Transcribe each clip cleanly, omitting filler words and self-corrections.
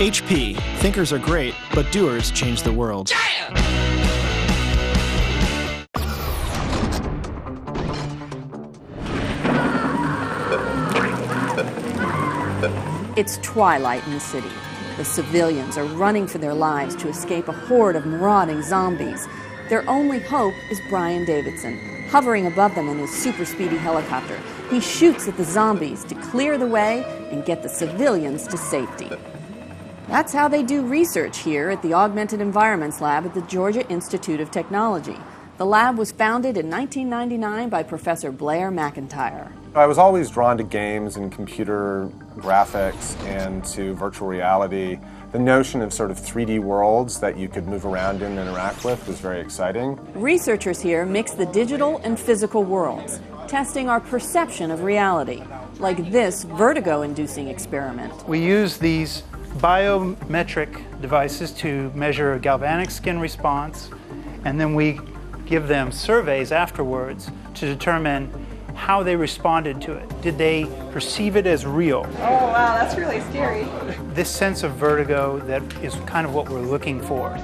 HP. Thinkers are great, but doers change the world. It's twilight in the city. The civilians are running for their lives to escape a horde of marauding zombies. Their only hope is Brian Davidson, hovering above them in his super speedy helicopter. He shoots at the zombies to clear the way and get the civilians to safety. That's how they do research here at the Augmented Environments Lab at the Georgia Institute of Technology. The lab was founded in 1999 by Professor Blair McIntyre. I was always drawn to games and computer graphics and to virtual reality. The notion of sort of 3D worlds that you could move around in and interact with was very exciting. Researchers here mix the digital and physical worlds, testing our perception of reality, like this vertigo-inducing experiment. We use these biometric devices to measure a galvanic skin response, and then we give them surveys afterwards to determine how they responded to it. Did they perceive it as real? Oh wow, that's really scary. This sense of vertigo, that is kind of what we're looking for.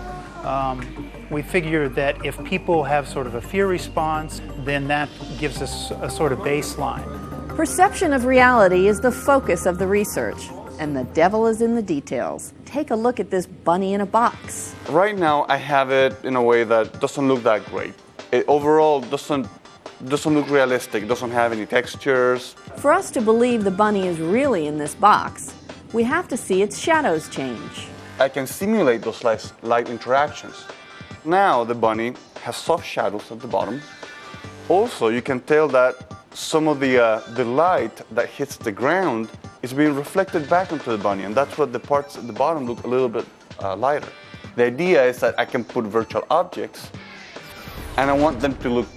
We figure that if people have sort of a fear response, then that gives us a sort of baseline. Perception of reality is the focus of the research, and the devil is in the details. Take a look at this bunny in a box. Right now, I have it in a way that doesn't look that great. It overall doesn't look realistic, doesn't have any textures. For us to believe the bunny is really in this box, we have to see its shadows change. I can simulate those light interactions. Now the bunny has soft shadows at the bottom. Also, you can tell that some of the light that hits the ground is being reflected back onto the bunny, and that's what the parts at the bottom look a little bit lighter. The idea is that I can put virtual objects, and I want them to look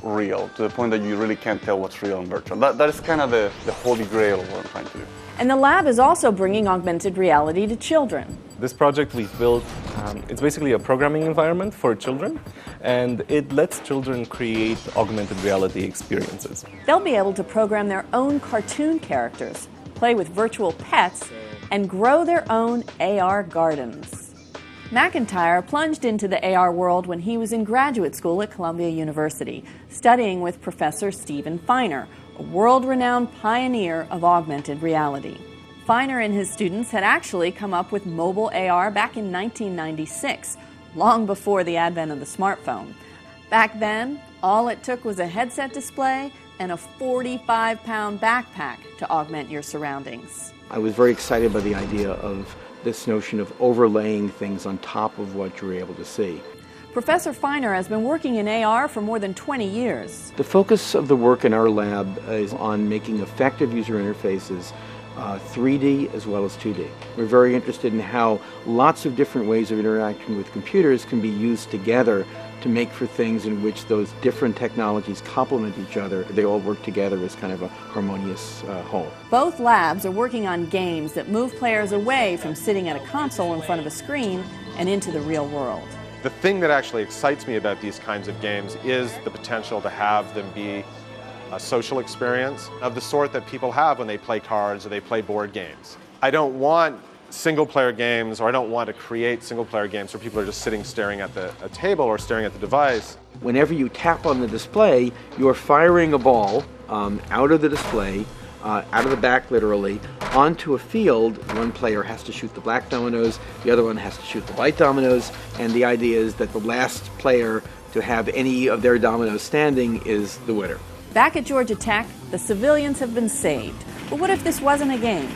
real, to the point that you really can't tell what's real and virtual. That is kind of the holy grail of what I'm trying to do. And the lab is also bringing augmented reality to children. This project we've built, it's basically a programming environment for children, and it lets children create augmented reality experiences. They'll be able to program their own cartoon characters, play with virtual pets, and grow their own AR gardens. McIntyre plunged into the AR world when he was in graduate school at Columbia University, studying with Professor Stephen Feiner, a world-renowned pioneer of augmented reality. Feiner and his students had actually come up with mobile AR back in 1996, long before the advent of the smartphone. Back then, all it took was a headset display and a 45-pound backpack to augment your surroundings. I was very excited by the idea of this notion of overlaying things on top of what you're able to see. Professor Feiner has been working in AR for more than 20 years. The focus of the work in our lab is on making effective user interfaces 3D as well as 2D. We're very interested in how lots of different ways of interacting with computers can be used together to make for things in which those different technologies complement each other. They all work together as kind of a harmonious whole. Both labs are working on games that move players away from sitting at a console in front of a screen and into the real world. The thing that actually excites me about these kinds of games is the potential to have them be a social experience of the sort that people have when they play cards or they play board games. I don't want single-player games, or I don't want to create single-player games where people are just sitting staring at a table or staring at the device. Whenever you tap on the display, you're firing a ball out of the display, out of the back literally, onto a field. One player has to shoot the black dominoes, the other one has to shoot the white dominoes, and the idea is that the last player to have any of their dominoes standing is the winner. Back at Georgia Tech, the civilians have been saved. But what if this wasn't a game?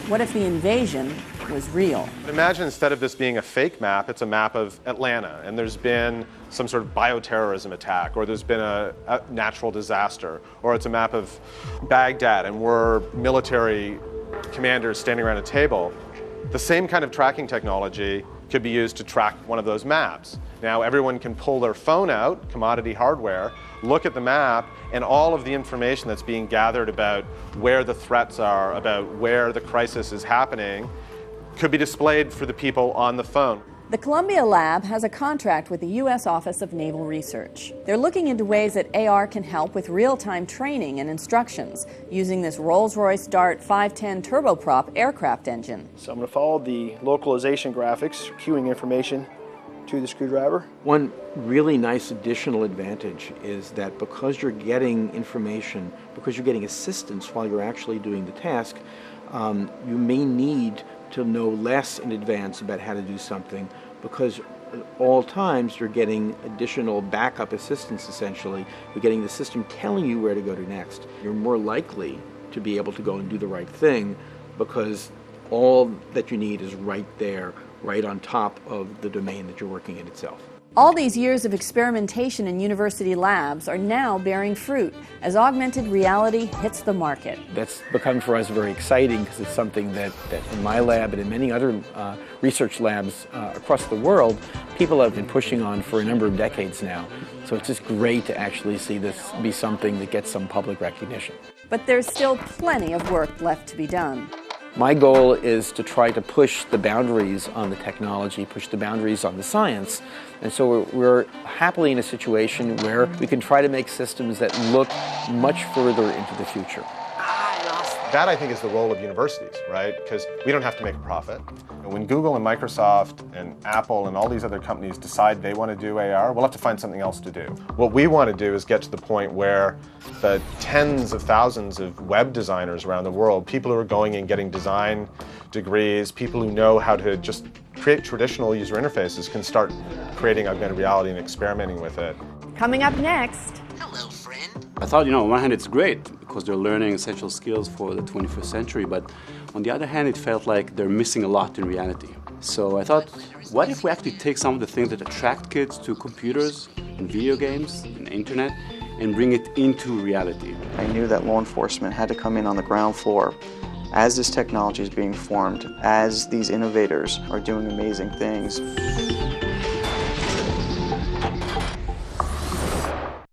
What if the invasion was real? Imagine instead of this being a fake map, it's a map of Atlanta, and there's been some sort of bioterrorism attack, or there's been a natural disaster, or it's a map of Baghdad and we're military commanders standing around a table. The same kind of tracking technology could be used to track one of those maps. Now everyone can pull their phone out, commodity hardware, look at the map, and all of the information that's being gathered about where the threats are, about where the crisis is happening, could be displayed for the people on the phone. The Columbia Lab has a contract with the U.S. Office of Naval Research. They're looking into ways that AR can help with real-time training and instructions using this Rolls-Royce Dart 510 turboprop aircraft engine. So I'm going to follow the localization graphics, queuing information to the screwdriver. One really nice additional advantage is that because you're getting information, because you're getting assistance while you're actually doing the task, you may need to know less in advance about how to do something, because at all times you're getting additional backup assistance essentially. You're getting the system telling you where to go to next. You're more likely to be able to go and do the right thing because all that you need is right there, right on top of the domain that you're working in itself. All these years of experimentation in university labs are now bearing fruit as augmented reality hits the market. That's become for us very exciting because it's something that in my lab and in many other research labs across the world, people have been pushing on for a number of decades now. So it's just great to actually see this be something that gets some public recognition. But there's still plenty of work left to be done. My goal is to try to push the boundaries on the technology, push the boundaries on the science. And so we're happily in a situation where we can try to make systems that look much further into the future. That, I think, is the role of universities, right? Because we don't have to make a profit. And when Google and Microsoft and Apple and all these other companies decide they want to do AR, we'll have to find something else to do. What we want to do is get to the point where the tens of thousands of web designers around the world, people who are going and getting design degrees, people who know how to just create traditional user interfaces can start creating augmented reality and experimenting with it. Coming up next. Hello, friend. I thought, on one hand it's great because they're learning essential skills for the 21st century, but on the other hand it felt like they're missing a lot in reality. So I thought, what if we actually take some of the things that attract kids to computers and video games and the internet and bring it into reality? I knew that law enforcement had to come in on the ground floor as this technology is being formed, as these innovators are doing amazing things.